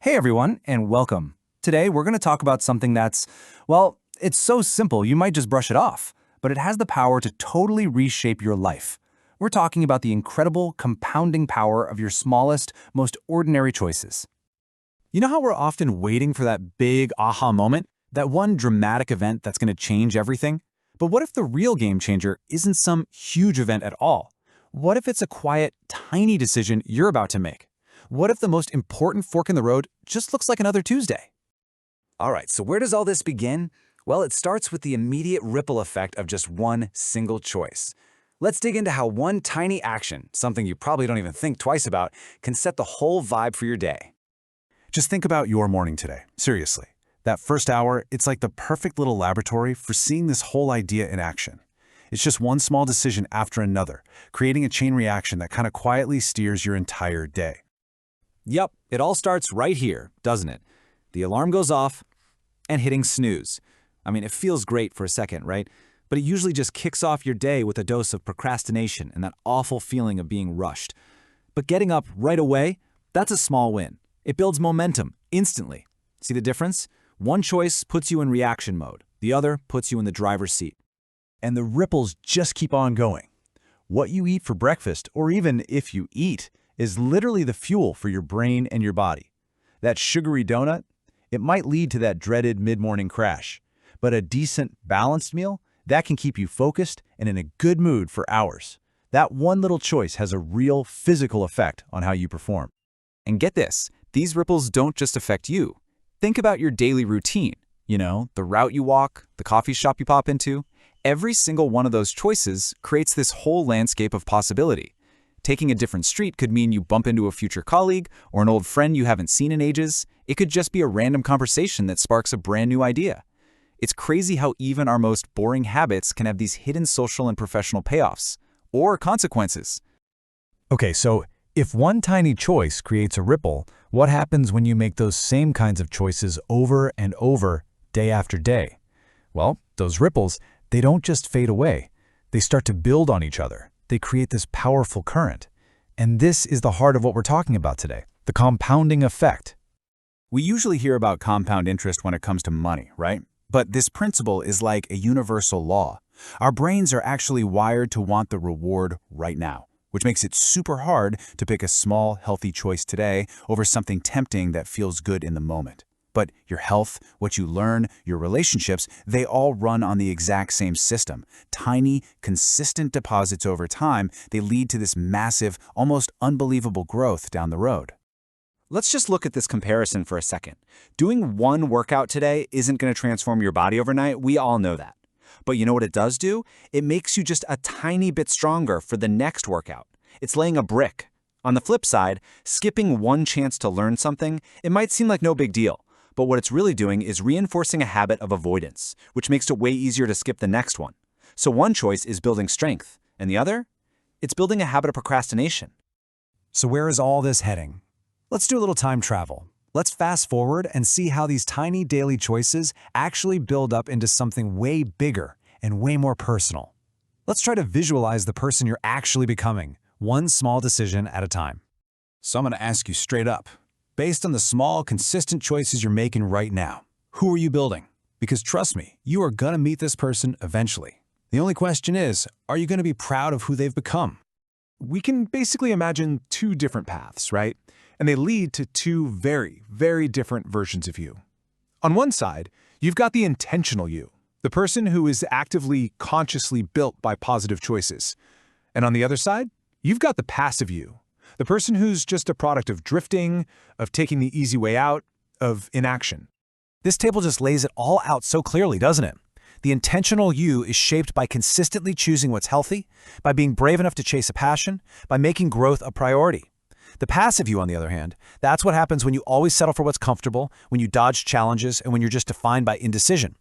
Hey everyone, and welcome. Today we're going to talk about something that's, well, it's so simple you might just brush it off, but it has the power to totally reshape your life. We're talking about the incredible compounding power of your smallest, most ordinary choices. You know how we're often waiting for that big aha moment? That one dramatic event that's going to change everything? But what if the real game changer isn't some huge event at all? What if it's a quiet, tiny decision you're about to make? What if the most important fork in the road just looks like another Tuesday? All right, so where does all this begin? Well, it starts with the immediate ripple effect of just one single choice. Let's dig into how one tiny action, something you probably don't even think twice about, can set the whole vibe for your day. Just think about your morning today. Seriously. That first hour, it's like the perfect little laboratory for seeing this whole idea in action. It's just one small decision after another, creating a chain reaction that kind of quietly steers your entire day. Yep, it all starts right here, doesn't it? The alarm goes off and hitting snooze. I mean, it feels great for a second, right? But it usually just kicks off your day with a dose of procrastination and that awful feeling of being rushed. But getting up right away, that's a small win. It builds momentum instantly. See the difference? One choice puts you in reaction mode. The other puts you in the driver's seat. And the ripples just keep on going. What you eat for breakfast, or even if you eat, is literally the fuel for your brain and your body. That sugary donut, it might lead to that dreaded mid-morning crash. But a decent, balanced meal, that can keep you focused and in a good mood for hours. That one little choice has a real physical effect on how you perform. And get this, these ripples don't just affect you. Think about your daily routine. You know, the route you walk, the coffee shop you pop into. Every single one of those choices creates this whole landscape of possibility. Taking a different street could mean you bump into a future colleague or an old friend you haven't seen in ages. It could just be a random conversation that sparks a brand new idea. It's crazy how even our most boring habits can have these hidden social and professional payoffs or consequences. Okay, so if one tiny choice creates a ripple, what happens when you make those same kinds of choices over and over, day after day? Well, those ripples, they don't just fade away. They start to build on each other. They create this powerful current. And this is the heart of what we're talking about today, the compounding effect. We usually hear about compound interest when it comes to money, right? But this principle is like a universal law. Our brains are actually wired to want the reward right now, which makes it super hard to pick a small, healthy choice today over something tempting that feels good in the moment. But your health, what you learn, your relationships, they all run on the exact same system. Tiny, consistent deposits over time, they lead to this massive, almost unbelievable growth down the road. Let's just look at this comparison for a second. Doing one workout today isn't going to transform your body overnight. We all know that. But you know what it does do? It makes you just a tiny bit stronger for the next workout. It's laying a brick. On the flip side, skipping one chance to learn something, it might seem like no big deal. But what it's really doing is reinforcing a habit of avoidance, which makes it way easier to skip the next one. So one choice is building strength, and the other? It's building a habit of procrastination. So where is all this heading? Let's do a little time travel. Let's fast forward and see how these tiny daily choices actually build up into something way bigger and way more personal. Let's try to visualize the person you're actually becoming, one small decision at a time. So I'm going to ask you straight up, based on the small, consistent choices you're making right now, who are you building? Because trust me, you are going to meet this person eventually. The only question is, are you going to be proud of who they've become? We can basically imagine two different paths, right? And they lead to two very, very different versions of you. On one side, you've got the intentional you, the person who is actively, consciously built by positive choices. And on the other side, you've got the passive you, the person who's just a product of drifting, of taking the easy way out, of inaction. This table just lays it all out so clearly, doesn't it? The intentional you is shaped by consistently choosing what's healthy, by being brave enough to chase a passion, by making growth a priority. The passive you, on the other hand, that's what happens when you always settle for what's comfortable, when you dodge challenges, and when you're just defined by indecision.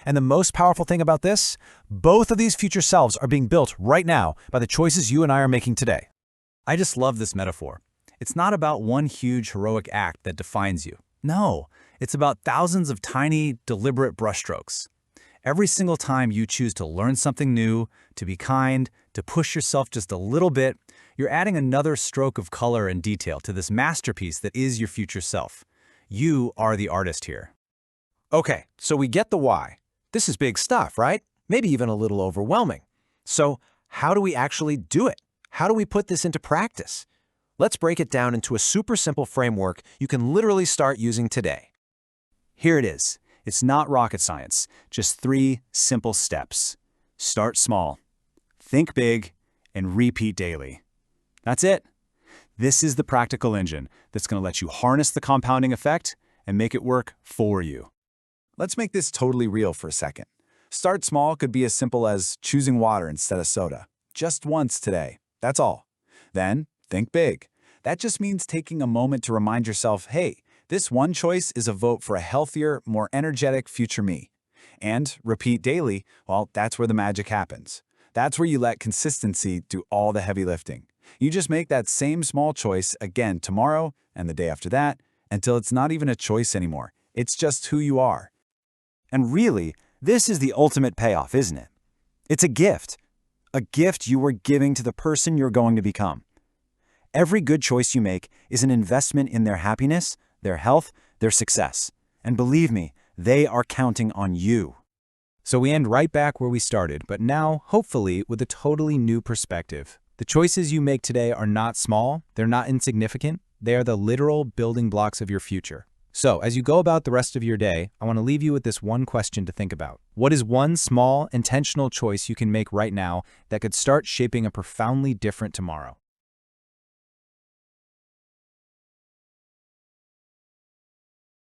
And the most powerful thing about this, both of these future selves are being built right now by the choices you and I are making today. I just love this metaphor. It's not about one huge heroic act that defines you. No, it's about thousands of tiny, deliberate brushstrokes. Every single time you choose to learn something new, to be kind, to push yourself just a little bit, you're adding another stroke of color and detail to this masterpiece that is your future self. You are the artist here. Okay, so we get the why. This is big stuff, right? Maybe even a little overwhelming. So how do we actually do it? How do we put this into practice? Let's break it down into a super simple framework you can literally start using today. Here it is. It's not rocket science, just 3 simple steps. Start small, think big, and repeat daily. That's it. This is the practical engine that's going to let you harness the compounding effect and make it work for you. Let's make this totally real for a second. Start small could be as simple as choosing water instead of soda. Just once today. That's all. Then, think big. That just means taking a moment to remind yourself, hey, this one choice is a vote for a healthier, more energetic future me. And repeat daily, well, that's where the magic happens. That's where you let consistency do all the heavy lifting. You just make that same small choice again tomorrow and the day after that until it's not even a choice anymore. It's just who you are. And really, this is the ultimate payoff, isn't it? It's a gift you are giving to the person you're going to become. Every good choice you make is an investment in their happiness, their health, their success. And believe me, they are counting on you. So we end right back where we started, but now, hopefully, with a totally new perspective. The choices you make today are not small, they're not insignificant, they are the literal building blocks of your future. So, as you go about the rest of your day, I want to leave you with this one question to think about. What is one small, intentional choice you can make right now that could start shaping a profoundly different tomorrow?